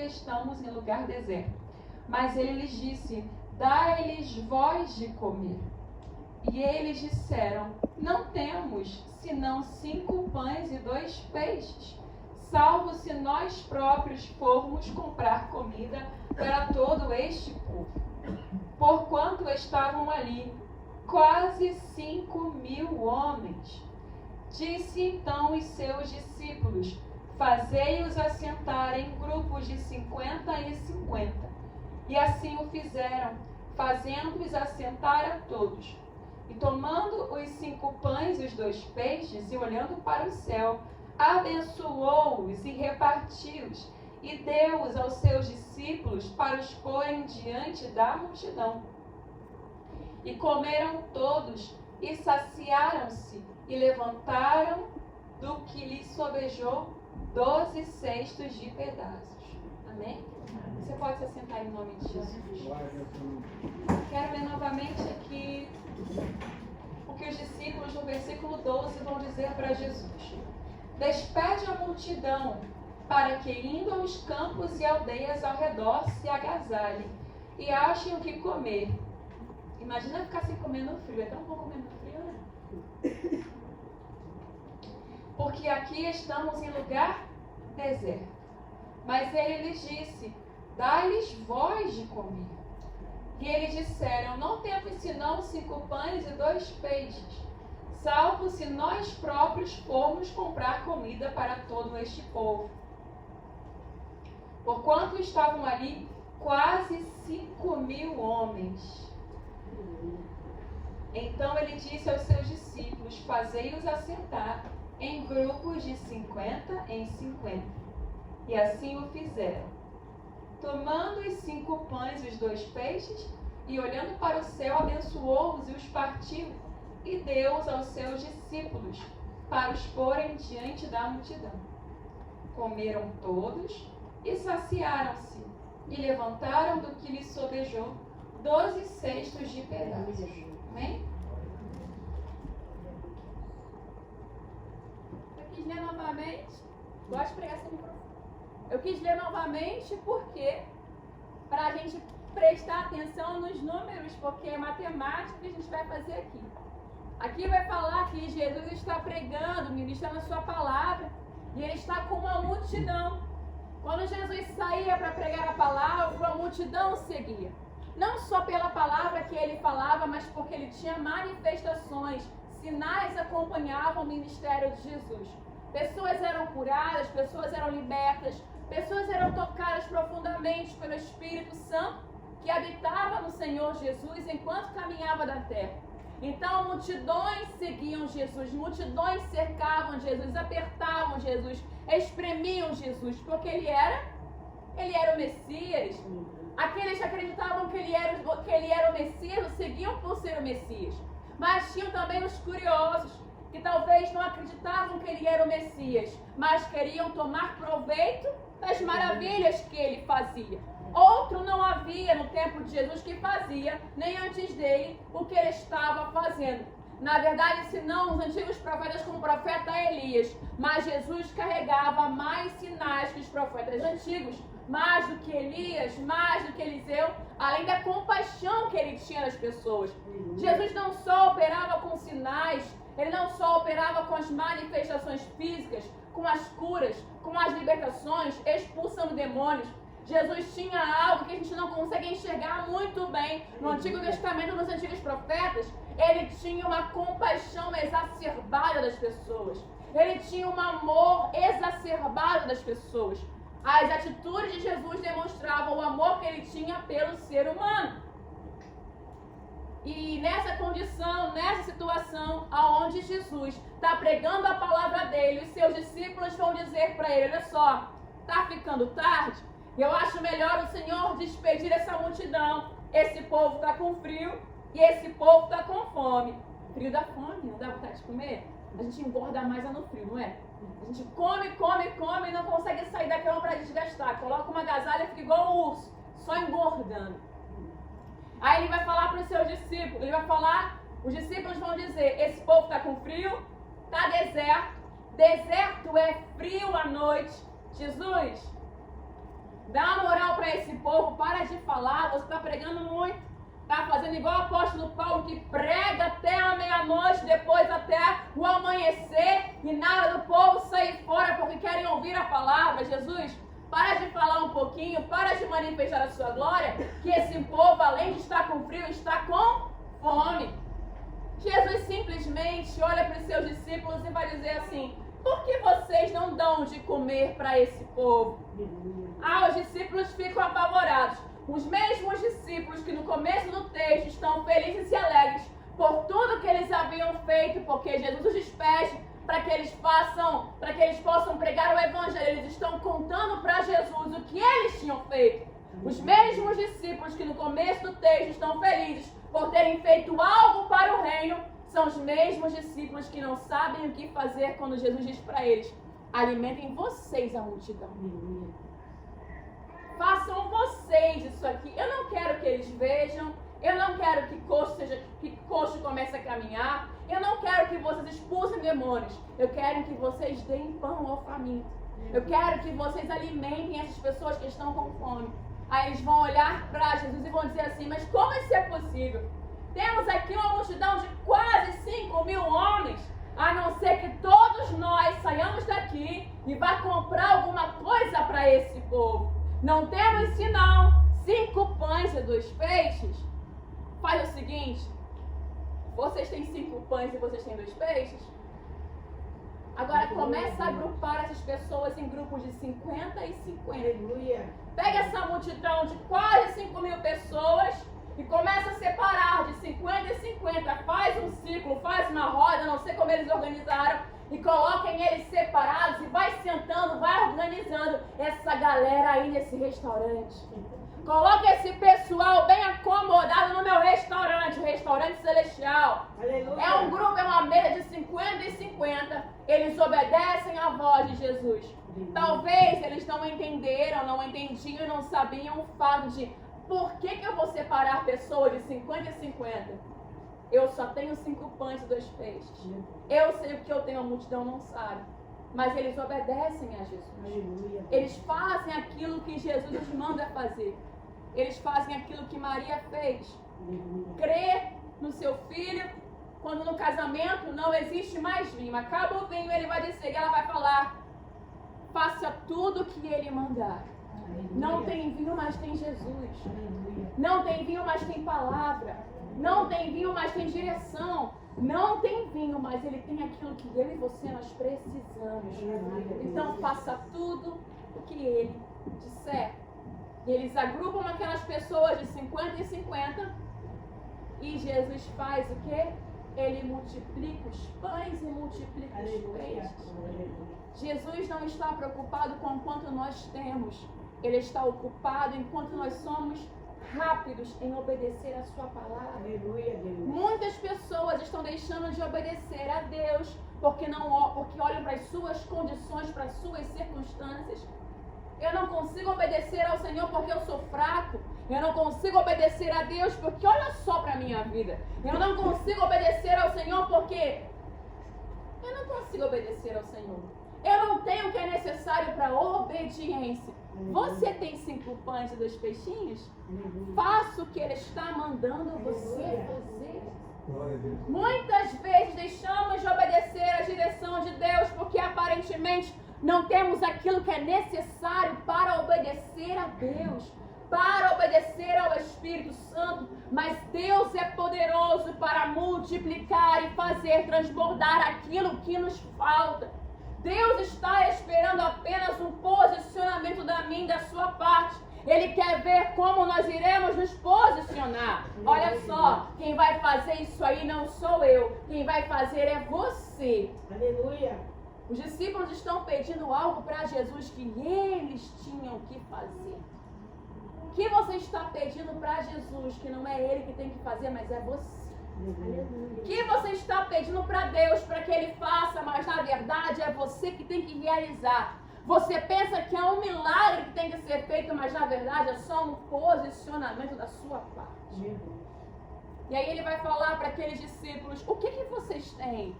estamos em lugar deserto. Mas ele lhes disse: dai-lhes vós de comer. E eles disseram: não temos senão 5 pães e 2 peixes, salvo se nós próprios formos comprar comida para todo este povo. Porquanto estavam ali quase 5.000 homens. Disse então os seus discípulos: fazei-os assentar em grupos de 50 e 50. E assim o fizeram, fazendo-os assentar a todos. E tomando os 5 pães e os 2 peixes, e olhando para o céu, abençoou-os e repartiu-os, e deu-os aos seus discípulos para os porem diante da multidão. E comeram todos, e saciaram-se, e levantaram do que lhes sobejou 12 cestos de pedaços. Amém? Você pode se assentar em nome de Jesus. Quero ler novamente aqui o que os discípulos no versículo 12 vão dizer para Jesus. Despede a multidão, para que, indo aos campos e aldeias ao redor, se agasalhem e achem o que comer. Imagina ficar sem comer no frio. É tão bom comer no frio, né? Porque aqui estamos em lugar deserto. Mas ele lhes disse: dai-lhes vós de comer. E eles disseram: não temos senão 5 pães e 2 peixes, salvo se nós próprios formos comprar comida para todo este povo. Porquanto estavam ali quase 5.000 homens. Então ele disse aos seus discípulos: fazei-os assentar em grupos de 50 em 50. E assim o fizeram. Tomando os 5 pães e os 2 peixes, e olhando para o céu, abençoou-os e os partiu, e deu-os aos seus discípulos, para os porem diante da multidão. Comeram todos, e saciaram-se, e levantaram do que lhes sobejou 12 cestos de pedaços. Amém? Eu quis ler novamente. Gosto de pregar sem microfone. Eu quis ler novamente porque para a gente prestar atenção nos números, porque é matemática que a gente vai fazer aqui. Aqui vai falar que Jesus está pregando, ministrando a sua palavra, e ele está com uma multidão. Quando Jesus saía para pregar a palavra, a multidão seguia. Não só pela palavra que ele falava, mas porque ele tinha manifestações, sinais acompanhavam o ministério de Jesus. Pessoas eram curadas, pessoas eram libertas, pessoas eram tocadas profundamente pelo Espírito Santo que habitava no Senhor Jesus enquanto caminhava da terra. Então multidões seguiam Jesus, multidões cercavam Jesus, apertavam Jesus, espremiam Jesus, porque ele era o Messias. Aqueles que acreditavam que ele era o Messias, o seguiam por ser o Messias. Mas tinham também os curiosos, que talvez não acreditavam que ele era o Messias, mas queriam tomar proveito das maravilhas que ele fazia. Outro não havia no tempo de Jesus que fazia, nem antes dele, o que ele estava fazendo. Na verdade, senão os antigos profetas como o profeta Elias. Mas Jesus carregava mais sinais que os profetas antigos, mais do que Elias, mais do que Eliseu, além da compaixão que ele tinha das pessoas. Jesus não só operava com sinais, ele não só operava com as manifestações físicas, com as curas, com as libertações, expulsando demônios. Jesus tinha algo que a gente não consegue enxergar muito bem no Antigo Testamento, nos antigos profetas. Ele tinha uma compaixão exacerbada das pessoas. Ele tinha um amor exacerbado das pessoas. As atitudes de Jesus demonstravam o amor que ele tinha pelo ser humano. E nessa condição, nessa situação, aonde Jesus está pregando a palavra dele, os seus discípulos vão dizer para ele: olha só, está ficando tarde, eu acho melhor o Senhor despedir essa multidão. Esse povo está com frio e esse povo está com fome. Frio dá fome, não dá vontade de comer? A gente engorda mais no frio, não é? A gente come e não consegue sair da cama para desgastar. Coloca uma agasalho e fica igual um urso, só engordando. Aí ele vai falar para os seus discípulos, os discípulos vão dizer: esse povo está com frio, está deserto, deserto é frio à noite. Jesus, Dá uma moral para esse povo, para de falar, você está pregando muito. Está fazendo igual o apóstolo Paulo, que prega até a meia-noite, depois até o amanhecer, e nada do povo sair fora porque querem ouvir a palavra. Jesus, para de falar um pouquinho, para de manifestar a sua glória, que esse povo, além de estar com frio, está com fome. Jesus simplesmente olha para os seus discípulos e vai dizer assim: por que vocês não dão de comer para esse povo? Os discípulos ficam apavorados. Os mesmos discípulos que no começo do texto estão felizes e alegres por tudo que eles haviam feito, porque Jesus os despede para que eles possam pregar o evangelho. Eles estão contando para Jesus o que eles tinham feito. Os mesmos discípulos que no começo do texto estão felizes por terem feito algo para o reino, são os mesmos discípulos que não sabem o que fazer quando Jesus diz para eles: alimentem vocês a multidão. Façam vocês isso aqui. Eu não quero que eles vejam. Eu não quero que coxo comece a caminhar. Eu não quero que vocês expulsem demônios. Eu quero que vocês deem pão ao faminto. Eu quero que vocês alimentem essas pessoas que estão com fome. Aí eles vão olhar para Jesus e vão dizer assim: mas como isso é possível? Temos aqui uma multidão de quase 5.000 homens. A não ser que todos nós saiamos daqui e vá comprar alguma coisa para esse povo. Não temos senão 5 pães e 2 peixes. Faz o seguinte: vocês têm 5 pães e vocês têm 2 peixes? Agora começa a agrupar essas pessoas em grupos de 50 e 50. Pega essa multidão de quase 5.000 pessoas e começa a separar de 50 e 50. Faz um círculo, faz uma roda, não sei como eles organizaram, e coloquem eles separados e vai sentando, vai organizando essa galera aí nesse restaurante. Coloque esse pessoal bem acomodado no meu restaurante, o restaurante celestial. Aleluia. É um grupo, é uma mesa de 50 e 50. Eles obedecem à voz de Jesus. Talvez eles não entenderam, não entendiam, não sabiam o fato de: por que eu vou separar pessoas de 50 e 50? Eu só tenho 5 pães e 2 peixes. Eu sei o que eu tenho, a multidão não sabe. Mas eles obedecem a Jesus. Eles fazem aquilo que Jesus os manda fazer. Eles fazem aquilo que Maria fez. Crer no seu filho, quando no casamento não existe mais vinho. Acaba o vinho, ele vai dizer, ela vai falar: faça tudo o que ele mandar. Não tem vinho, mas tem Jesus. Não tem vinho, mas tem palavra. Não tem vinho, mas tem direção. Não tem vinho, mas ele tem aquilo que eu e você nós precisamos. Então faça tudo o que ele disser. E eles agrupam aquelas pessoas de 50 e 50. E Jesus faz o quê? Ele multiplica os pães e multiplica os peixes. Jesus não está preocupado com quanto nós temos. Ele está ocupado enquanto nós somos rápidos em obedecer a sua palavra. Aleluia, Deus. Muitas pessoas estão deixando de obedecer a Deus porque olham para as suas condições, para as suas circunstâncias. Eu não consigo obedecer ao Senhor porque eu sou fraco. Eu não consigo obedecer a Deus porque olha só para a minha vida. Eu não consigo obedecer ao Senhor porque eu não consigo obedecer ao Senhor. Eu não tenho o que é necessário para obediência. Você tem 5 pães e 2 peixinhos? Faça o que Ele está mandando você fazer. Muitas vezes deixamos de obedecer a direção de Deus porque aparentemente não temos aquilo que é necessário para obedecer a Deus, para obedecer ao Espírito Santo. Mas Deus é poderoso para multiplicar e fazer transbordar aquilo que nos falta. Deus está esperando apenas um posicionamento da minha e da sua parte. Ele quer ver como nós iremos nos posicionar. Olha só, quem vai fazer isso aí não sou eu. Quem vai fazer é você. Aleluia. Os discípulos estão pedindo algo para Jesus que eles tinham que fazer. O que você está pedindo para Jesus que não é Ele que tem que fazer, mas é você? O que você está pedindo para Deus para que Ele faça, mas na verdade é você que tem que realizar. Você pensa que é um milagre que tem que ser feito, mas na verdade é só um posicionamento da sua parte. E aí Ele vai falar para aqueles discípulos: o que vocês têm?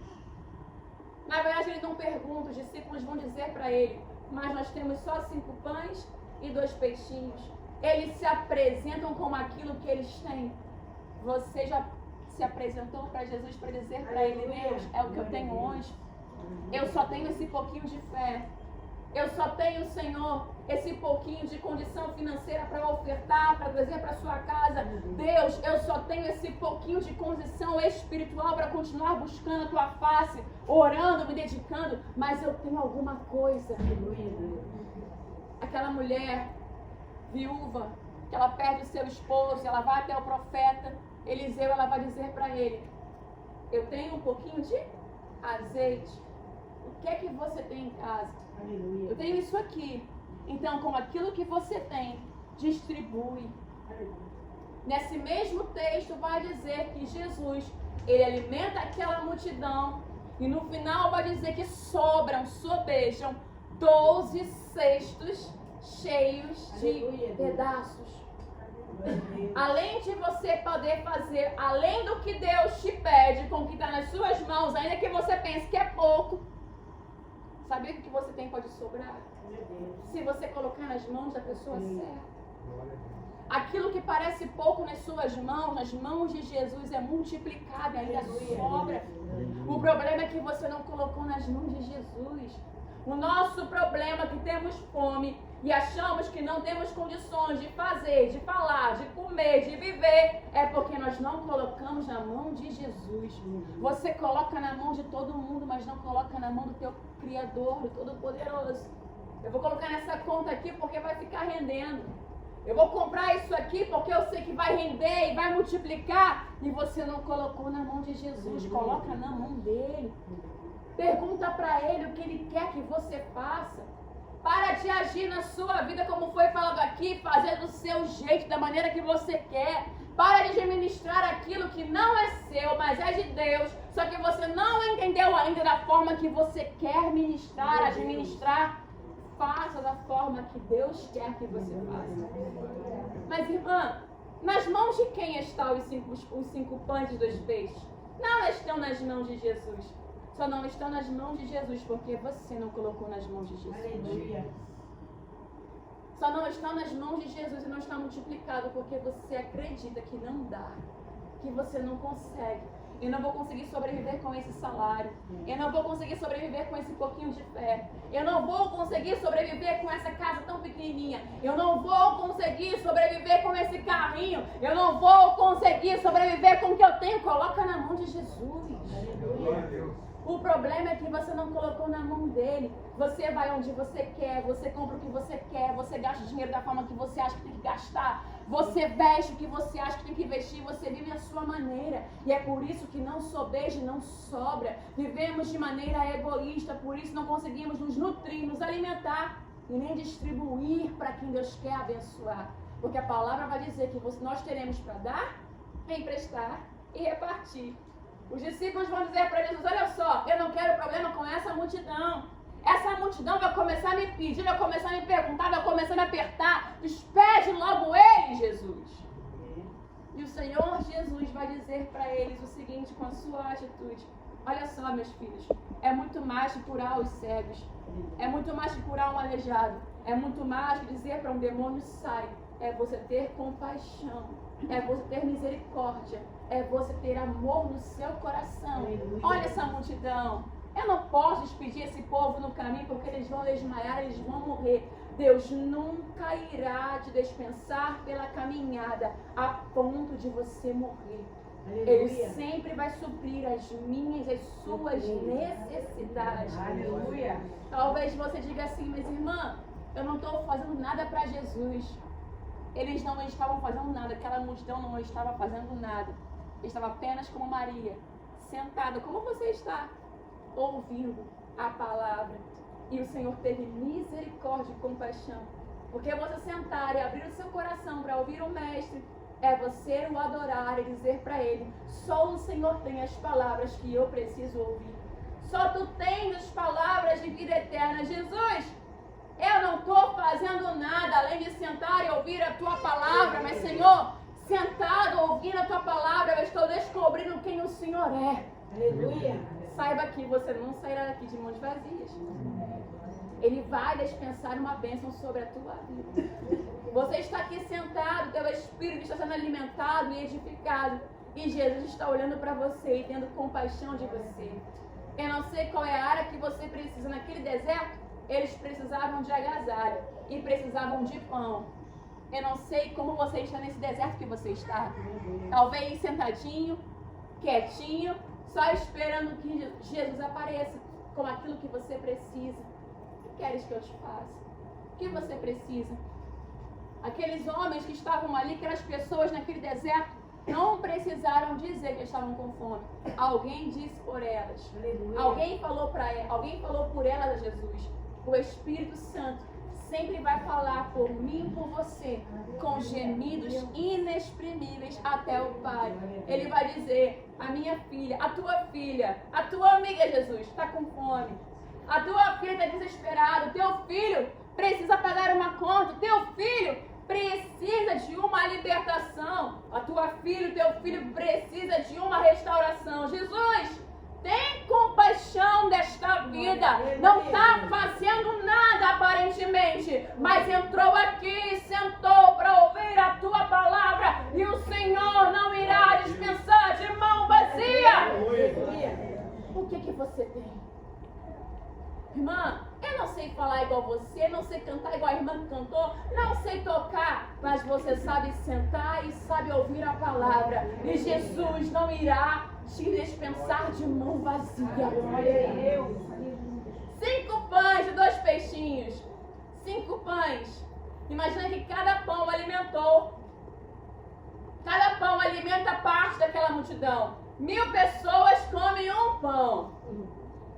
Na verdade Ele não pergunta, os discípulos vão dizer para Ele: mas nós temos só 5 pães e 2 peixinhos. Eles se apresentam como aquilo que eles têm. Você já se apresentou para Jesus para dizer para ele: Deus, é o que eu tenho hoje. Eu só tenho esse pouquinho de fé. Eu só tenho, Senhor, esse pouquinho de condição financeira para ofertar, para trazer para sua casa. Deus, eu só tenho esse pouquinho de condição espiritual para continuar buscando a tua face, orando, me dedicando, mas eu tenho alguma coisa. Aquela mulher viúva, que ela perde o seu esposo, ela vai até o profeta Eliseu, ela vai dizer para ele: eu tenho um pouquinho de azeite. O que é que você tem em casa? Eu tenho isso aqui. Então, com aquilo que você tem, distribui. Nesse mesmo texto vai dizer que Jesus, ele alimenta aquela multidão, e no final vai dizer que sobejam 12 cestos cheios de pedaços. Além de você poder fazer, além do que Deus te pede, com o que está nas suas mãos, ainda que você pense que é pouco, sabia que o que você tem pode sobrar? Se você colocar nas mãos da pessoa certa. Aquilo que parece pouco nas suas mãos, nas mãos de Jesus, é multiplicado e ainda sobra. O problema é que você não colocou nas mãos de Jesus. O nosso problema é que temos fome e achamos que não temos condições de fazer, de falar, de comer, de viver, é porque nós não colocamos na mão de Jesus. Você coloca na mão de todo mundo, mas não coloca na mão do teu Criador, do Todo-Poderoso. Eu vou colocar nessa conta aqui porque vai ficar rendendo. Eu vou comprar isso aqui porque eu sei que vai render e vai multiplicar. E você não colocou na mão de Jesus, coloca na mão dele. Pergunta para ele o que ele quer que você faça. Para de agir na sua vida como foi falado aqui, fazer do seu jeito, da maneira que você quer. Para de administrar aquilo que não é seu, mas é de Deus. Só que você não entendeu ainda da forma que você quer ministrar, administrar. Faça da forma que Deus quer que você faça. Mas, irmã, nas mãos de quem estão os 5 pães e 2 peixes? Não estão nas mãos de Jesus. Só não estão nas mãos de Jesus porque você não colocou nas mãos de Jesus. Aleluia. Só não estão nas mãos de Jesus e não está multiplicado porque você acredita que não dá, que você não consegue. Eu não vou conseguir sobreviver com esse salário. Eu não vou conseguir sobreviver com esse pouquinho de fé. Eu não vou conseguir sobreviver com essa casa tão pequenininha. Eu não vou conseguir sobreviver com esse carrinho. Eu não vou conseguir sobreviver com o que eu tenho. Coloca na mão de Jesus. O problema é que você não colocou na mão dele. Você vai onde você quer, você compra o que você quer, você gasta o dinheiro da forma que você acha que tem que gastar, você veste o que você acha que tem que vestir, você vive a sua maneira. E é por isso que não sobeja e não sobra. Vivemos de maneira egoísta, por isso não conseguimos nos nutrir, nos alimentar e nem distribuir para quem Deus quer abençoar. Porque a palavra vai dizer que nós teremos para dar, emprestar e repartir. Os discípulos vão dizer para Jesus: olha só, eu não quero problema com essa multidão. Essa multidão vai começar a me pedir, vai começar a me perguntar, vai começar a me apertar. Despede logo eles, Jesus. E o Senhor Jesus vai dizer para eles o seguinte com a sua atitude: olha só, meus filhos, é muito mais que curar os cegos, é muito mais que curar um aleijado, é muito mais que dizer para um demônio sai. É você ter compaixão, é você ter misericórdia, é você ter amor no seu coração. Olha essa multidão. Eu não posso despedir esse povo no caminho porque eles vão desmaiar, eles vão morrer. Deus nunca irá te dispensar pela caminhada a ponto de você morrer. Aleluia. Ele sempre vai suprir as minhas, as suas necessidades. Aleluia. Talvez você diga assim: mas irmã, eu não estou fazendo nada para Jesus. Eles não estavam fazendo nada, aquela multidão não estava fazendo nada. Estava apenas como Maria, sentada, como você está, ouvindo a palavra. E o Senhor teve misericórdia e compaixão. Porque você sentar e abrir o seu coração para ouvir o Mestre, é você o adorar e dizer para Ele: só o Senhor tem as palavras que eu preciso ouvir. Só Tu tens as palavras de vida eterna. Jesus, eu não estou fazendo nada além de sentar e ouvir a Tua palavra, mas Senhor, sentado ouvindo a Tua palavra, eu estou descobrindo quem o Senhor é. Aleluia. Saiba que você não sairá daqui de mãos vazias. Ele vai dispensar uma bênção sobre a tua vida. Você está aqui sentado, teu espírito está sendo alimentado e edificado. E Jesus está olhando para você e tendo compaixão de você. Eu não sei qual é a área que você precisa. Naquele deserto, eles precisavam de agasalho e precisavam de pão. Eu não sei como você está nesse deserto que você está. Talvez sentadinho, quietinho, só esperando que Jesus apareça com aquilo que você precisa. O que queres que eu te faça? O que você precisa? Aqueles homens que estavam ali, aquelas pessoas naquele deserto, não precisaram dizer que estavam com fome. Alguém disse por elas. Alguém falou para elas. Alguém falou por elas a Jesus. O Espírito Santo sempre vai falar por mim e por você, com gemidos inexprimíveis até o Pai. Ele vai dizer: a minha filha, a tua amiga Jesus está com fome. A tua filha está desesperada. O teu filho precisa pagar uma conta. O teu filho precisa de uma libertação. A tua filha, o teu filho precisa de uma restauração. Jesus, tem compaixão desta vida. Não está fazendo nada aparentemente, mas entrou aqui e sentou para ouvir a tua palavra. E o Senhor não irá dispensar de mão vazia. O que você tem? Irmã, eu não sei falar igual você, não sei cantar igual a irmã que cantou, não sei tocar, mas você sabe sentar e sabe ouvir a palavra. E Jesus não irá te dispensar de mão vazia. Glória a Deus. 5 pães e 2 peixinhos. 5 pães. Imagina que cada pão alimentou. Cada pão alimenta parte daquela multidão. 1000 pessoas comem um pão.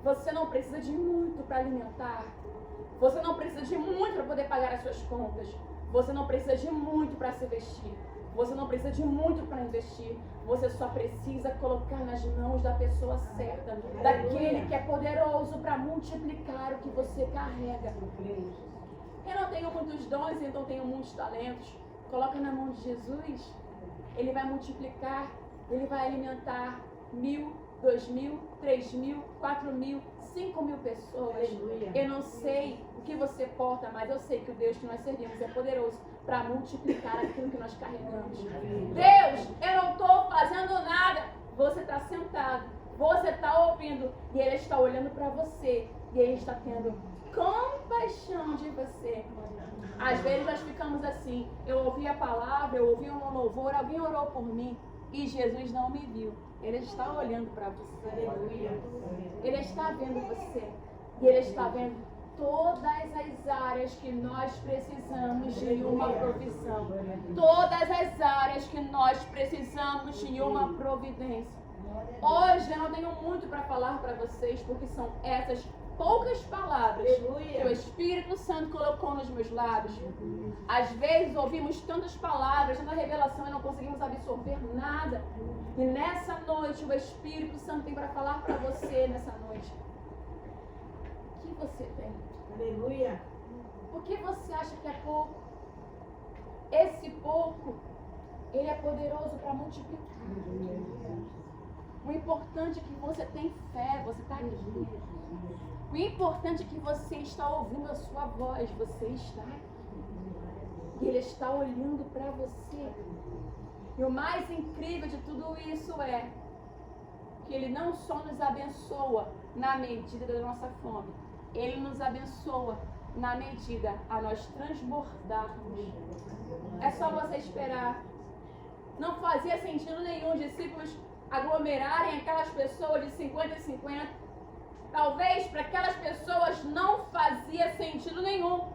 Você não precisa de muito para alimentar. Você não precisa de muito para poder pagar as suas contas. Você não precisa de muito para se vestir. Você não precisa de muito para investir. Você só precisa colocar nas mãos da pessoa certa, daquele que é poderoso para multiplicar o que você carrega. Eu não tenho muitos dons, então tenho muitos talentos. Coloca na mão de Jesus. Ele vai multiplicar. Ele vai alimentar 1000, 2000, 3000, 4000, 5000 pessoas. Eu não sei o que você porta, mas eu sei que o Deus que nós servimos é poderoso para multiplicar aquilo que nós carregamos. Deus, eu não estou fazendo nada. Você está sentado, você está ouvindo e Ele está olhando para você e Ele está tendo compaixão de você. Às vezes nós ficamos assim: eu ouvi a palavra, eu ouvi um louvor, alguém orou por mim e Jesus não me viu. Ele está olhando para você. Ele está vendo você. E Ele está vendo todas as áreas que nós precisamos de uma provisão. Todas as áreas que nós precisamos de uma providência. Hoje eu não tenho muito para falar para vocês, porque são essas poucas palavras que o Espírito Santo colocou nos meus lábios. Às vezes ouvimos tantas palavras, tanta revelação e não conseguimos absorver nada. E nessa noite o Espírito Santo tem para falar para você nessa noite. O que você tem? Aleluia. O que você acha que é pouco? Esse pouco, ele é poderoso para multiplicar. O importante é que você tem fé, você está aqui. O importante é que você está ouvindo a sua voz, você está aqui. E Ele está olhando para você. E o mais incrível de tudo isso é que Ele não só nos abençoa na medida da nossa fome, Ele nos abençoa na medida a nós transbordarmos. É só você esperar. Não fazia sentido nenhum os discípulos aglomerarem aquelas pessoas de 50 e 50. Talvez para aquelas pessoas não fazia sentido nenhum.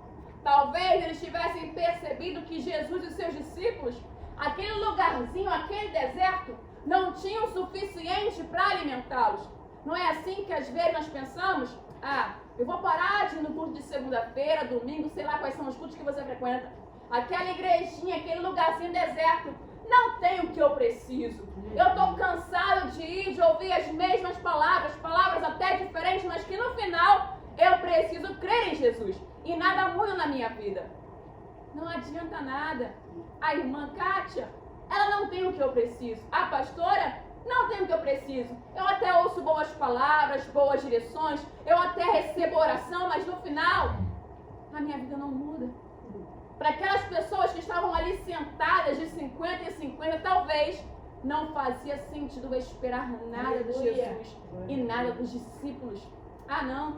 Talvez eles tivessem percebido que Jesus e seus discípulos, aquele lugarzinho, aquele deserto, não tinham o suficiente para alimentá-los. Não é assim que às vezes nós pensamos? Ah, eu vou parar de ir no culto de segunda-feira, domingo, sei lá quais são os cultos que você frequenta. Aquela igrejinha, aquele lugarzinho deserto, não tem o que eu preciso. Eu estou cansado de ir, de ouvir as mesmas palavras, palavras até diferentes, mas que no final eu preciso crer em Jesus. E nada muda na minha vida. Não adianta nada. A irmã Kátia, ela não tem o que eu preciso. A pastora Não tenho o que eu preciso. Eu até ouço boas palavras, boas direções, eu até recebo oração, mas no final, a minha vida não muda. Para aquelas pessoas que estavam ali sentadas de 50 em 50, talvez não fazia sentido esperar nada de Jesus e nada dos discípulos. Ah, não.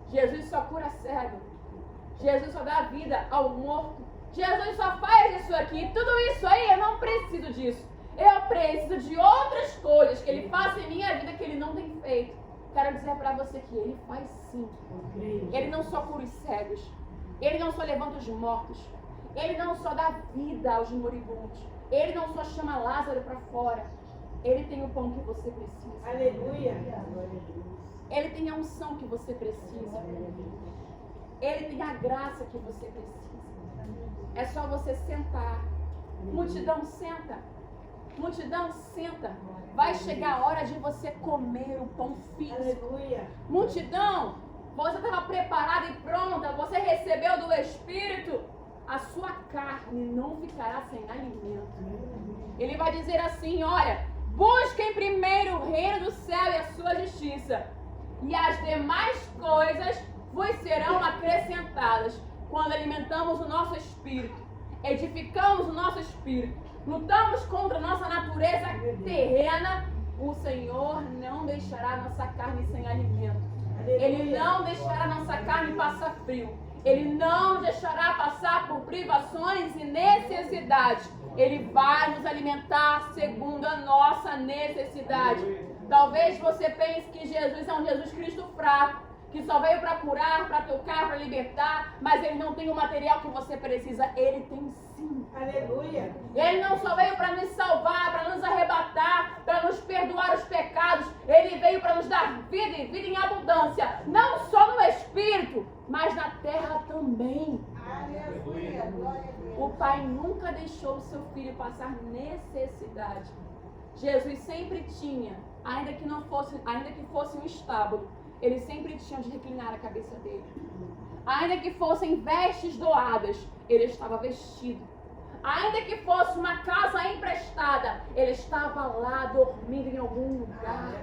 Jesus só cura cego. Jesus só dá vida ao morto. Jesus só faz isso aqui. Tudo isso aí, eu não preciso disso. Eu preciso de outras coisas que Ele faça em minha vida que Ele não tem feito. Quero dizer para você que Ele faz sim. Ele não só cura os cegos. Ele não só levanta os mortos. Ele não só dá vida aos moribundos. Ele não só chama Lázaro para fora. Ele tem o pão que você precisa. Aleluia. Ele tem a unção que você precisa. Ele tem a graça que você precisa. É só você sentar. Multidão, senta. Multidão, senta. Vai chegar a hora de você comer o pão físico. Aleluia. Multidão, você estava preparada e pronta. Você recebeu do Espírito. A sua carne não ficará sem alimento. Ele vai dizer assim, olha, busquem primeiro o reino do céu e a sua justiça, e as demais coisas vos serão acrescentadas. Quando alimentamos o nosso espírito, edificamos o nosso espírito, lutamos contra a nossa natureza terrena, o Senhor não deixará a nossa carne sem alimento. Ele não deixará a nossa carne passar frio. Ele não deixará passar por privações e necessidades. Ele vai nos alimentar segundo a nossa necessidade. Talvez você pense que Jesus é um Jesus Cristo fraco, que só veio para curar, para tocar, para libertar, mas Ele não tem o material que você precisa. Ele tem sim. Aleluia. Ele não só veio para nos salvar, para nos arrebatar, para nos perdoar os pecados. Ele veio para nos dar vida e vida em abundância. Não só no Espírito, mas na terra também. Aleluia. Glória a Deus. O Pai nunca deixou o seu filho passar necessidade. Jesus sempre tinha, ainda que fosse um estábulo, ele sempre tinha onde reclinar a cabeça dele. Ainda que fossem vestes doadas, ele estava vestido. Ainda que fosse uma casa emprestada, ele estava lá dormindo em algum lugar.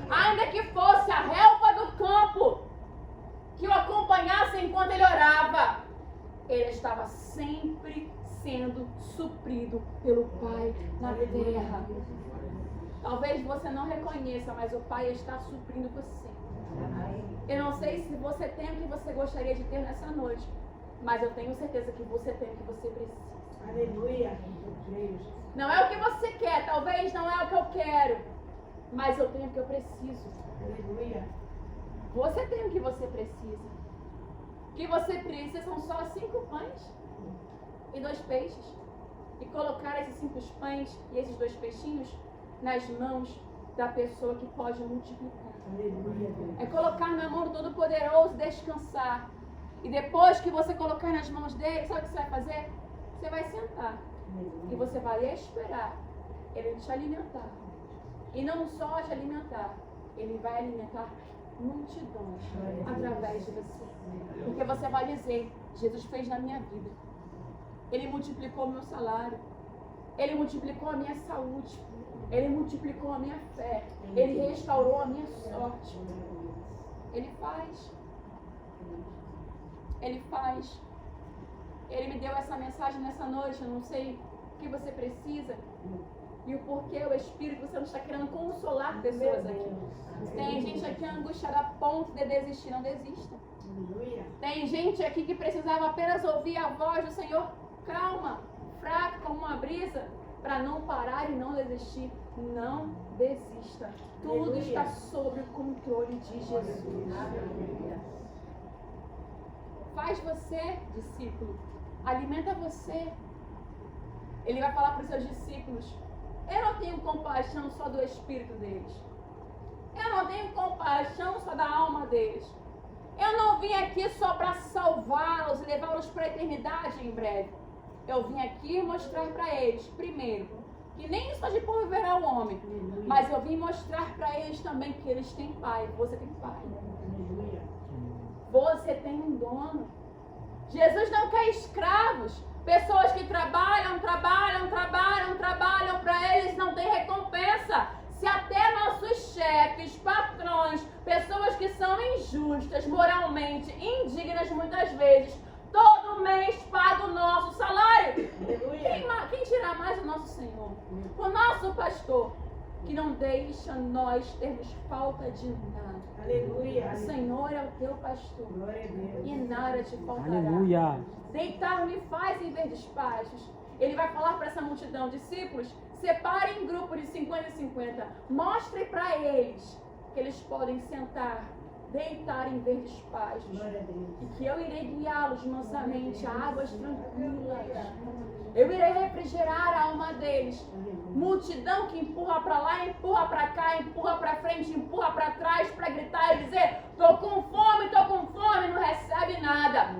Ainda que fosse a relva do campo que o acompanhasse enquanto ele orava, ele estava sempre sendo suprido pelo Pai na terra. Talvez você não reconheça, mas o Pai está suprindo você. Eu não sei se você tem o que você gostaria de ter nessa noite, mas eu tenho certeza que você tem o que você precisa. Aleluia. Não é o que você quer, talvez não é o que eu quero, mas eu tenho o que eu preciso. Aleluia. Você tem o que você precisa. O que você precisa são só 5 pães e 2 peixes. E colocar esses 5 pães e esses 2 peixinhos nas mãos da pessoa que pode multiplicar. Aleluia. É colocar na mão do Todo-Poderoso e descansar. E depois que você colocar nas mãos dele, sabe o que você vai fazer? Você vai sentar. E você vai esperar ele te alimentar. E não só te alimentar, ele vai alimentar multidões através de você. Porque você vai dizer, Jesus fez na minha vida. Ele multiplicou o meu salário. Ele multiplicou a minha saúde. Ele multiplicou a minha fé. Ele restaurou a minha sorte. Ele faz. Ele faz. Ele me deu essa mensagem nessa noite. Eu não sei o que você precisa e o porquê o Espírito Santo está querendo consolar pessoas aqui. Tem gente aqui angustiada a ponto de desistir. Não desista. Tem gente aqui que precisava apenas ouvir a voz do Senhor calma, fraca como uma brisa, para não parar e não desistir. Não desista. Tudo está sob o controle de Jesus. Faz você, discípulo. Alimenta você. Ele vai falar para os seus discípulos: eu não tenho compaixão só do espírito deles. Eu não tenho compaixão só da alma deles. Eu não vim aqui só para salvá-los e levá-los para a eternidade em breve. Eu vim aqui mostrar para eles, primeiro, que nem só de pão viverá o homem, mas eu vim mostrar para eles também que eles têm pai. Você tem pai. Você tem um dono. Jesus não quer escravos. Pessoas que trabalham para eles não têm recompensa. Se até será mais o nosso Senhor, o nosso pastor, que não deixa nós termos falta de nada. Aleluia. O Senhor é o teu pastor Glória a Deus. e nada te faltará. Aleluia. Deitar-me faz em verdes pastos. Ele vai falar para essa multidão, discípulos, separem em grupo de 50 e 50. Mostrem para eles que eles podem sentar, deitar em verdes pastos. Glória a Deus. E que eu irei guiá-los mansamente a águas tranquilas. Eu irei refrigerar a alma deles. Multidão que empurra para lá, empurra para cá, empurra para frente, empurra para trás para gritar e dizer: tô com fome, não recebe nada.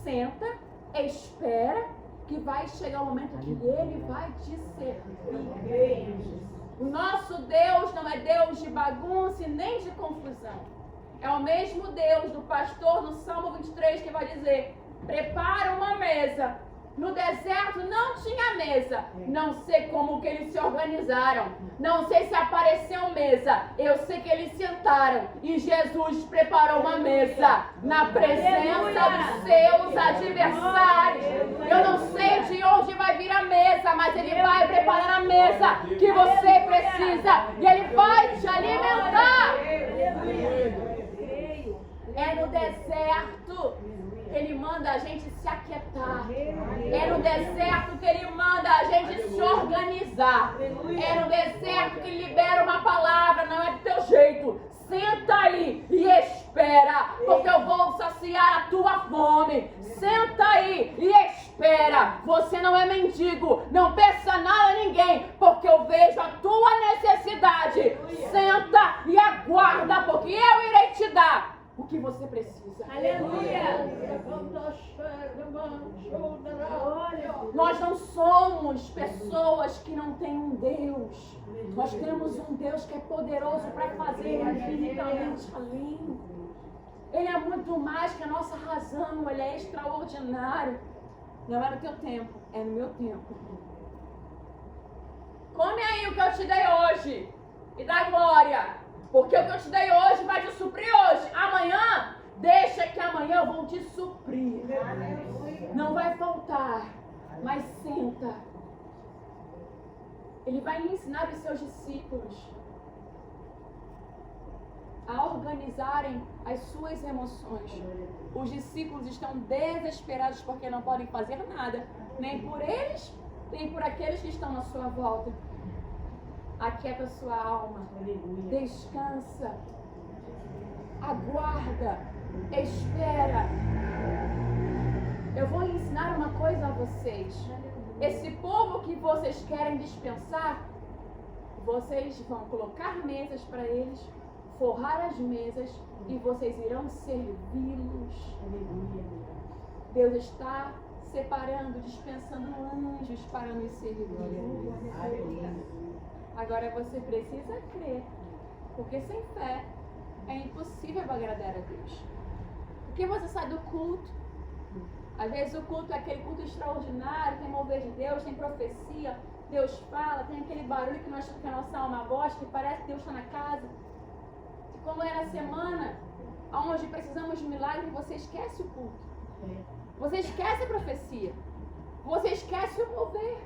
Senta, espera, que vai chegar o momento que ele vai te servir. O nosso Deus não é Deus de bagunça e nem de confusão. É o mesmo Deus do pastor no Salmo 23 que vai dizer: prepara uma mesa. No deserto não tinha mesa. Não sei como que eles se organizaram. Não sei se apareceu mesa. Eu sei que eles sentaram e Jesus preparou uma mesa na presença dos seus adversários. Eu não sei de onde vai vir a mesa, mas ele vai preparar a mesa que você precisa e ele vai te alimentar. É no deserto que ele manda a gente se aquietar. É no deserto que ele manda a gente se organizar. É no deserto que ele libera uma palavra, não é do teu jeito. Senta aí e espera, porque eu vou saciar a tua fome. Senta aí e espera. Você não é mendigo, não peça nada a ninguém, porque eu vejo a tua necessidade. Senta e aguarda, porque eu irei te dar o que você precisa. Nós não somos pessoas que não têm um Deus. Nós temos um Deus que é poderoso para fazer infinitamente além. Ele é muito mais que a nossa razão. Ele é extraordinário. Não é no teu tempo, é no meu tempo. Come aí o que eu te dei hoje e dá glória. Porque o que eu te dei hoje vai te suprir hoje. Amanhã, deixa que amanhã eu vou te suprir. Não vai faltar, mas senta. Ele vai ensinar os seus discípulos a organizarem as suas emoções. Os discípulos estão desesperados porque não podem fazer nada, nem por eles, nem por aqueles que estão na sua volta. Aquieta sua alma, descansa, aguarda, espera. Eu vou ensinar uma coisa a vocês. Esse povo que vocês querem dispensar, vocês vão colocar mesas para eles, forrar as mesas e vocês irão servi-los. Deus está separando, dispensando anjos para nos servir. Agora você precisa crer, porque sem fé é impossível agradar a Deus. Porque você sai do culto, às vezes o culto é aquele culto extraordinário, tem mover de Deus, tem profecia, Deus fala, tem aquele barulho que a nossa alma gosta, que parece que Deus está na casa. E como é na semana, onde precisamos de milagre, você esquece o culto. Você esquece a profecia. Você esquece o mover.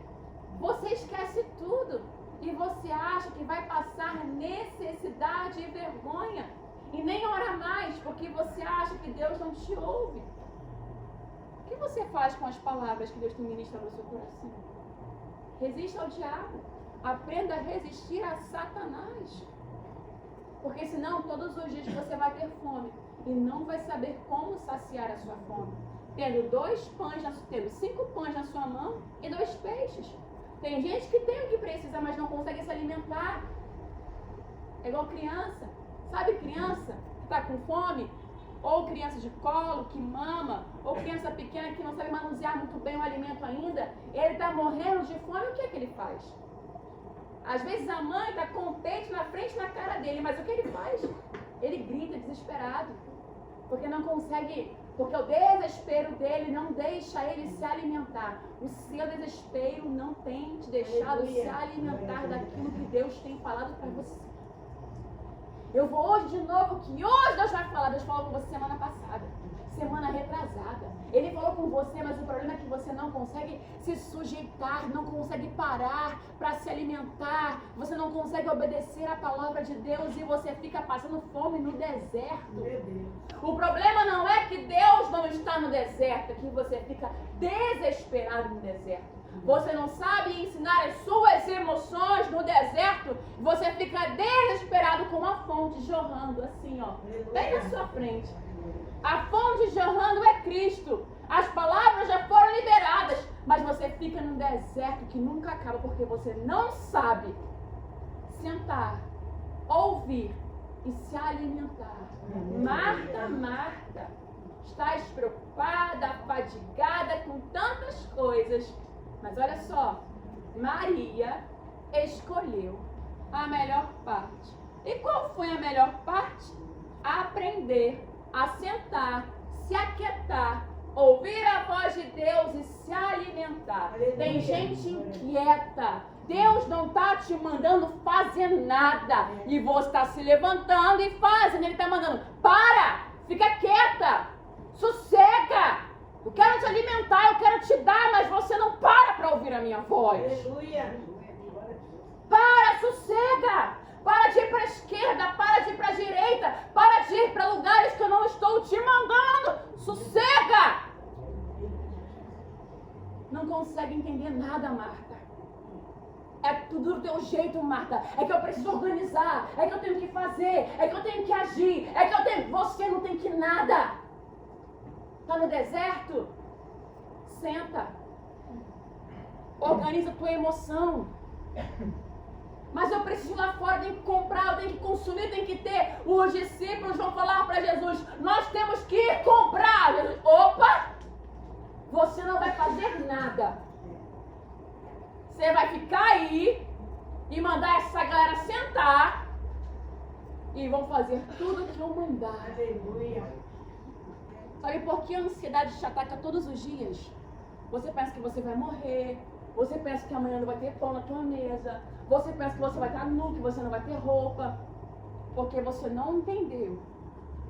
Você esquece tudo. E você acha que vai passar necessidade e vergonha. E nem ora mais, porque você acha que Deus não te ouve. O que você faz com as palavras que Deus te ministra no seu coração? Resista ao diabo. Aprenda a resistir a Satanás. Porque senão todos os dias você vai ter fome e não vai saber como saciar a sua fome. Tendo 5 pães na sua mão e 2 peixes. Tem gente que tem o que precisa, mas não consegue se alimentar. É igual criança. Sabe criança que está com fome? Ou criança de colo, que mama, ou criança pequena que não sabe manusear muito bem o alimento ainda. Ele está morrendo de fome, o que é que ele faz? Às vezes a mãe está com o peito na frente na cara dele, mas o que ele faz? Ele grita desesperado, porque não consegue, porque o desespero dele não deixa ele se alimentar. O seu desespero não tem te deixado se alimentar daquilo que Deus tem falado para você. Eu vou hoje de novo, que hoje Deus vai falar. Deus falou com você semana passada. semana retrasada. Ele falou com você, mas o problema é que você não consegue se sujeitar, não consegue parar para se alimentar, você não consegue obedecer a palavra de Deus e você fica passando fome no deserto. Meu Deus. O problema não é que Deus não está no deserto, é que você fica desesperado no deserto. Você não sabe ensinar as suas emoções no deserto, você fica desesperado com uma fonte jorrando assim, ó, bem na sua frente. A fonte jorrando é Cristo. As palavras já foram liberadas, mas você fica num deserto que nunca acaba porque você não sabe sentar, ouvir e se alimentar. Marta, Marta, estás preocupada, fadigada com tantas coisas, mas olha só, Maria escolheu a melhor parte. E qual foi a melhor parte? Aprender a sentar, se aquietar, ouvir a voz de Deus e se alimentar. Tem gente inquieta. Deus não está te mandando fazer nada. E você está se levantando e fazendo. Ele está mandando, para, fica quieta, sossega. Eu quero te alimentar, eu quero te dar, mas você não para ouvir a minha voz. Aleluia. Para, sossega. Para de ir para a esquerda, para de ir para a direita, para de ir para lugares que eu não estou te mandando. Sossega! Não consegue entender nada, Marta. É tudo do teu jeito, Marta. É que eu preciso organizar, é que eu tenho que fazer, é que eu tenho que agir, é que eu tenho... Você não tem que nada. Tá no deserto? Senta. Organiza a tua emoção. Mas eu preciso ir lá fora, eu tenho que comprar, eu tenho que consumir, eu tenho que ter. Os discípulos vão falar para Jesus, nós temos que ir comprar. Jesus, opa! Você não vai fazer nada. Você vai ficar aí e mandar essa galera sentar e vão fazer tudo o que eu mandar. Aleluia. Sabe por que a ansiedade te ataca todos os dias? Você pensa que você vai morrer. Você pensa que amanhã não vai ter pão na tua mesa. Você pensa que você vai estar nu, que você não vai ter roupa. Porque você não entendeu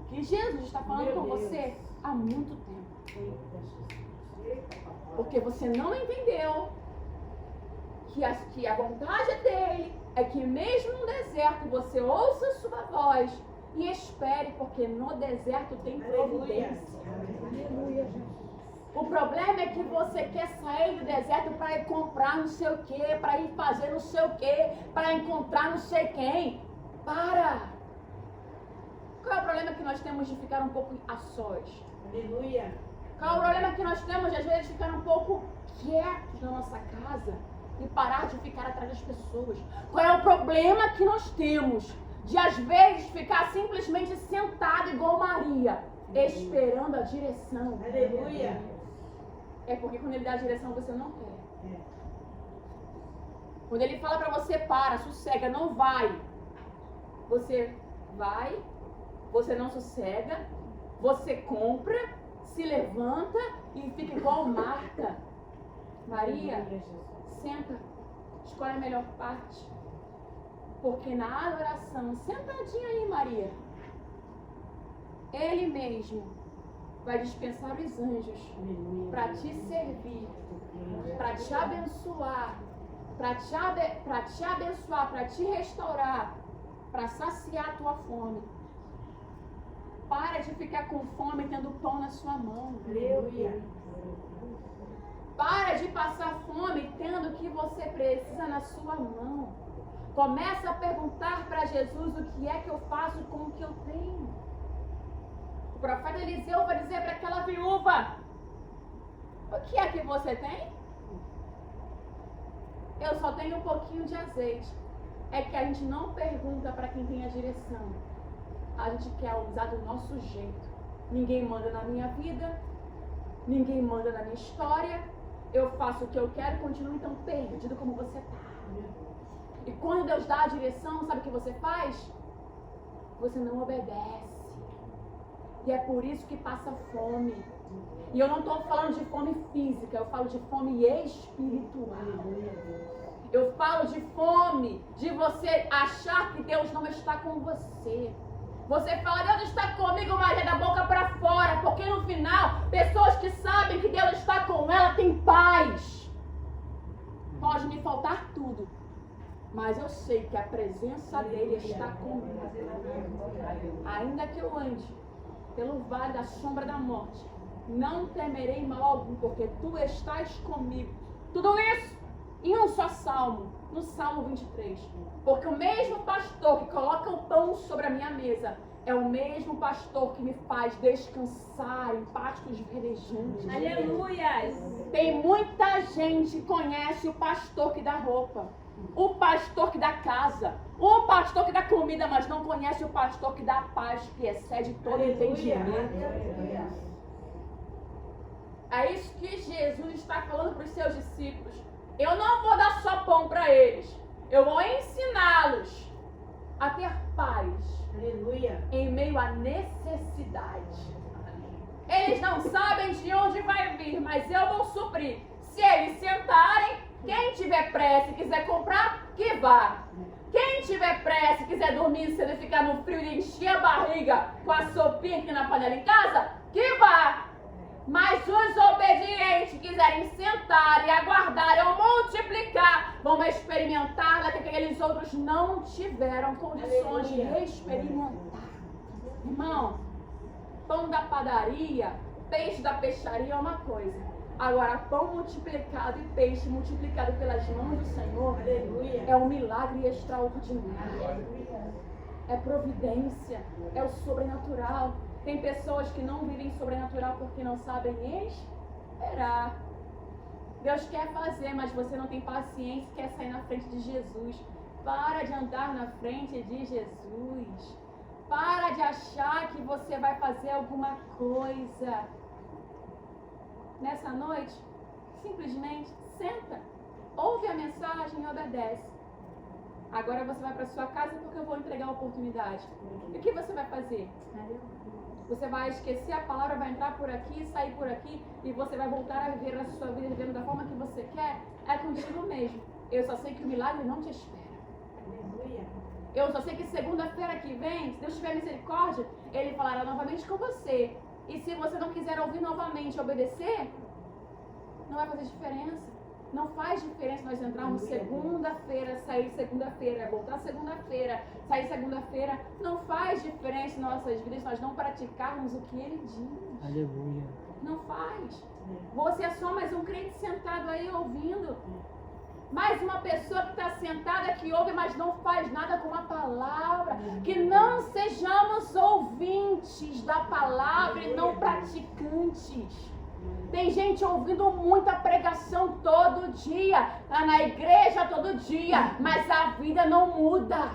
que Jesus está falando com você há muito tempo. Porque você não entendeu que a vontade dele é que mesmo no deserto você ouça a sua voz e espere, porque no deserto tem providência. Aleluia. O problema é que você quer sair do deserto para ir comprar não sei o que, para ir fazer não sei o que, para encontrar não sei quem. Para! Qual é o problema que nós temos de ficar um pouco a sós? Aleluia. Qual é o problema que nós temos de às vezes ficar um pouco quietos na nossa casa e parar de ficar atrás das pessoas? Qual é o problema que nós temos de às vezes ficar simplesmente sentado igual Maria, esperando a direção? Aleluia. É porque quando ele dá a direção você não quer. Quando ele fala pra você, para, sossega, não vai. Você vai, você não sossega, você compra, se levanta e fica igual Marta. Maria, senta, escolhe a melhor parte. Porque na adoração, sentadinha aí, Maria, ele mesmo vai dispensar os anjos para te servir, para te abençoar, para te abençoar, para te restaurar, para saciar a tua fome. Para de ficar com fome tendo pão na sua mão. Aleluia. Para de passar fome tendo o que você precisa na sua mão. Começa a perguntar para Jesus o que é que eu faço com o que eu tenho. O profeta Eliseu vai dizer para aquela viúva, o que é que você tem? Eu só tenho um pouquinho de azeite. É que a gente não pergunta para quem tem a direção. A gente quer usar do nosso jeito. Ninguém manda na minha vida. Ninguém manda na minha história. Eu faço o que eu quero e continuo então perdido como você está. E quando Deus dá a direção, sabe o que você faz? Você não obedece. E é por isso que passa fome. E eu não estou falando de fome física, eu falo de fome espiritual. Eu falo de fome de você achar que Deus não está com você. Você fala, Deus está comigo, mas é da boca para fora. Porque no final, pessoas que sabem que Deus está com ela têm paz. Pode me faltar tudo, mas eu sei que a presença dele está comigo. Ainda que eu ande pelo vale da sombra da morte, não temerei mal algum, porque tu estás comigo. Tudo isso em um só salmo, no Salmo 23. Porque o mesmo pastor que coloca o pão sobre a minha mesa é o mesmo pastor que me faz descansar em pastos verdejantes. Aleluia! Tem muita gente que conhece o pastor que dá roupa, o pastor que dá casa, o pastor que dá comida, mas não conhece o pastor que dá paz, que excede todo entendimento. É isso que Jesus está falando para os seus discípulos. Eu não vou dar só pão para eles, eu vou ensiná-los a ter paz. Aleluia! Em meio à necessidade. Eles não sabem de onde vai vir, mas eu vou suprir. Se eles sentarem, quem tiver pressa e quiser comprar, que vá. Quem tiver pressa e quiser dormir cedo e ficar no frio e encher a barriga com a sopinha aqui na panela em casa, que vá. Mas os obedientes que quiserem sentar e aguardar ou multiplicar, vão experimentar daquilo que aqueles outros não tiveram condições de experimentar. Irmão, pão da padaria, peixe da peixaria é uma coisa. Agora, pão multiplicado e peixe multiplicado pelas mãos do Senhor, Aleluia. é um milagre extraordinário. É providência, é o sobrenatural. Tem pessoas que não vivem sobrenatural porque não sabem esperar. Deus quer fazer, mas você não tem paciência e quer sair na frente de Jesus. Para de andar na frente de Jesus. Para de achar que você vai fazer alguma coisa. Nessa noite, simplesmente senta, ouve a mensagem e obedece. Agora você vai para sua casa porque eu vou entregar a oportunidade. E o que você vai fazer? Você vai esquecer a palavra, vai entrar por aqui, sair por aqui e você vai voltar a viver a sua vida vivendo da forma que você quer? É contigo mesmo. Eu só sei que o milagre não te espera. Aleluia. Eu só sei que segunda-feira que vem, se Deus tiver misericórdia, Ele falará novamente com você. E se você não quiser ouvir novamente e obedecer, não vai fazer diferença. Não faz diferença nós entrarmos segunda-feira, sair segunda-feira, voltar segunda-feira, sair segunda-feira. Não faz diferença em nossas vidas nós não praticarmos o que Ele diz. Aleluia. Não faz. Você é só mais um crente sentado aí ouvindo. Mais uma pessoa que está sentada, que ouve, mas não faz nada com a palavra. Que não sejamos ouvintes da palavra e não praticantes. Tem gente ouvindo muita pregação todo dia, tá na igreja todo dia, mas a vida não muda.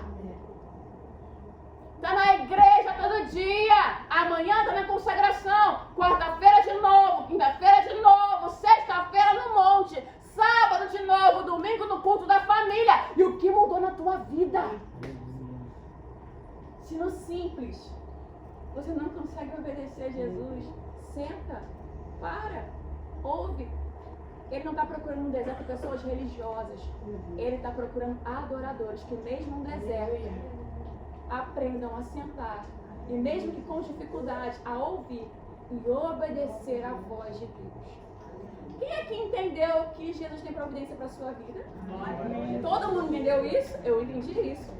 Tá na igreja todo dia, amanhã tá na consagração, quarta-feira de novo, quinta-feira de novo, sexta-feira no monte, sábado de novo, domingo no culto da família. E o que mudou na tua vida? Se no simples você não consegue obedecer a Jesus, senta, para, ouve. Ele não está procurando no deserto pessoas religiosas. Ele está procurando adoradores que mesmo no deserto aprendam a sentar e mesmo que com dificuldade a ouvir e obedecer à voz de Deus. Quem é que entendeu que Jesus tem providência para a sua vida? Todo mundo entendeu isso? Eu entendi isso.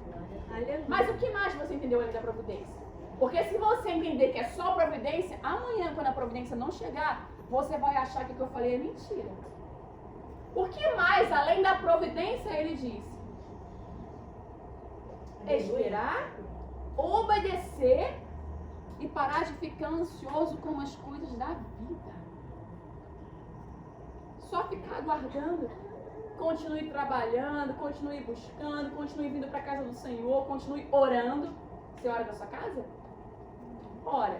Mas o que mais você entendeu além da providência? Porque se você entender que é só providência, amanhã quando a providência não chegar, você vai achar que o que eu falei é mentira. O que mais, além da providência, ele disse? Esperar, obedecer e parar de ficar ansioso com as coisas da vida. Só ficar aguardando. Continue trabalhando, continue buscando, continue vindo para a casa do Senhor, continue orando. Você ora na sua casa? Ora.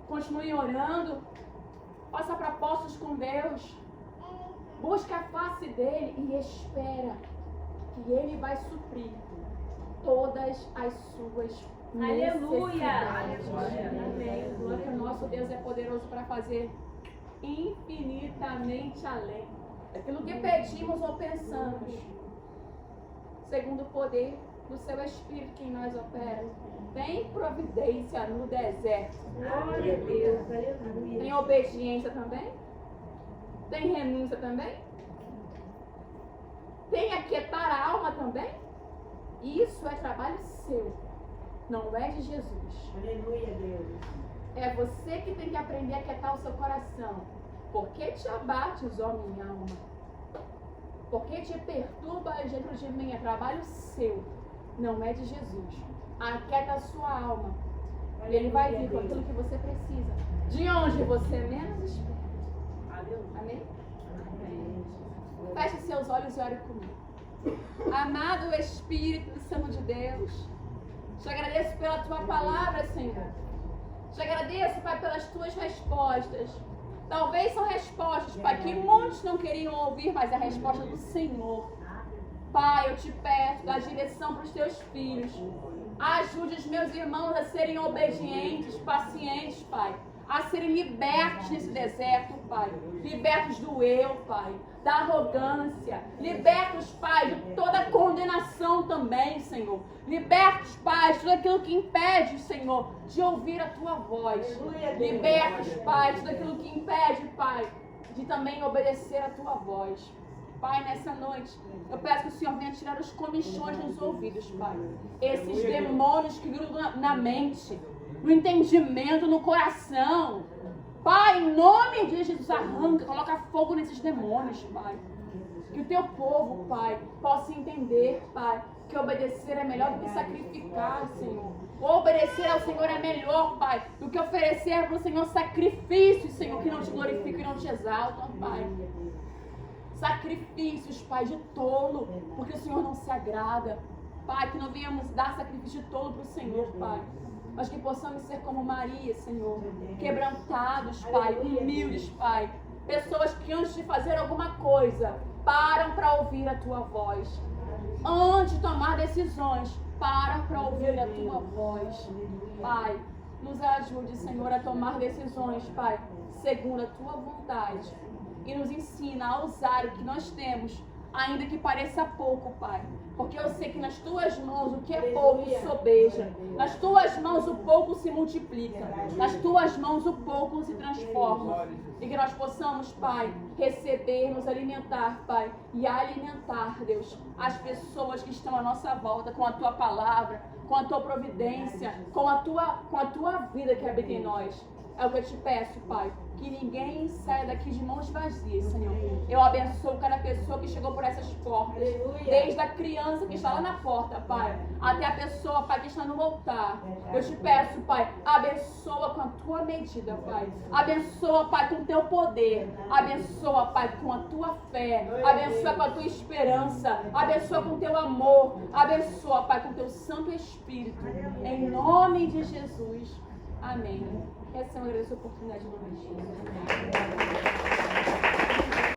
Continue orando. Faça propostas com Deus. Busca a face dele e espera que ele vai suprir todas as suas necessidades. Amém. Porque o nosso Deus é poderoso para fazer infinitamente além daquilo que pedimos ou pensamos, segundo o poder do seu Espírito que em nós opera. Tem providência no deserto. Glória a Deus. Aleluia. Tem obediência também? Tem renúncia também? Tem aquietar a alma também? Isso é trabalho seu, não é de Jesus. Aleluia, Deus. É você que tem que aprender a aquietar o seu coração. Por que te abates, ó minha alma? Por que te perturbas dentro de mim? É trabalho seu, não é de Jesus. Aquieta a sua alma. E Ele vai vir com aquilo que você precisa. De onde você menos espera. Amém? Feche seus olhos e ore comigo. Amado Espírito Santo de Deus, te agradeço pela tua palavra, Senhor. Te agradeço, Pai, pelas tuas respostas. Talvez são respostas, Pai, que muitos não queriam ouvir, mas a resposta do Senhor. Pai, eu te peço, dá direção para os teus filhos. Ajude os meus irmãos a serem obedientes, pacientes, Pai. A serem libertos nesse deserto, Pai. Libertos do eu, Pai. Da arrogância. Libertos, Pai, de toda condenação também, Senhor. Libertos, Pai, de tudo aquilo que impede, Senhor, de ouvir a Tua voz. Libertos, Pai, de tudo aquilo que impede, Pai, de também obedecer a Tua voz. Pai, nessa noite, eu peço que o Senhor venha tirar os comichões nos ouvidos, Pai. Esses demônios que grudam na mente, no entendimento, no coração. Pai, em nome de Jesus, arranca, coloca fogo nesses demônios, Pai. Que o Teu povo, Pai, possa entender, Pai, que obedecer é melhor do que sacrificar, Senhor. Obedecer ao Senhor é melhor, Pai, do que oferecer para o Senhor sacrifícios, Senhor, que não te glorificam e não te exaltam, Pai. Sacrifícios, Pai, de tolo, porque o Senhor não se agrada. Pai, que não venhamos dar sacrifício de tolo para o Senhor, Pai, mas que possamos ser como Maria, Senhor, quebrantados, Pai, humildes, Pai. Pessoas que antes de fazer alguma coisa, param para ouvir a Tua voz. Antes de tomar decisões, param para ouvir a Tua voz. Pai, nos ajude, Senhor, a tomar decisões, Pai, segundo a Tua vontade. E nos ensina a usar o que nós temos, ainda que pareça pouco, Pai. Porque eu sei que nas Tuas mãos o que é pouco sobeja. Nas Tuas mãos o pouco se multiplica. Nas Tuas mãos o pouco se transforma. E que nós possamos, Pai, receber, nos alimentar, Pai. E alimentar, Deus, as pessoas que estão à nossa volta com a Tua palavra, com a Tua providência, com a Tua vida que habita em nós. É o que eu te peço, Pai, que ninguém saia daqui de mãos vazias, Senhor. Eu abençoo cada pessoa que chegou por essas portas, desde a criança que está lá na porta, Pai, até a pessoa, Pai, que está no altar. Eu te peço, Pai, abençoa com a Tua medida, Pai. Abençoa, Pai, com o Teu poder. Abençoa, Pai, com a Tua fé. Abençoa com a Tua esperança. Abençoa com o Teu amor. Abençoa, Pai, com o Teu Santo Espírito. Em nome de Jesus. Amém. Essa é uma grande oportunidade no nome de Jesus.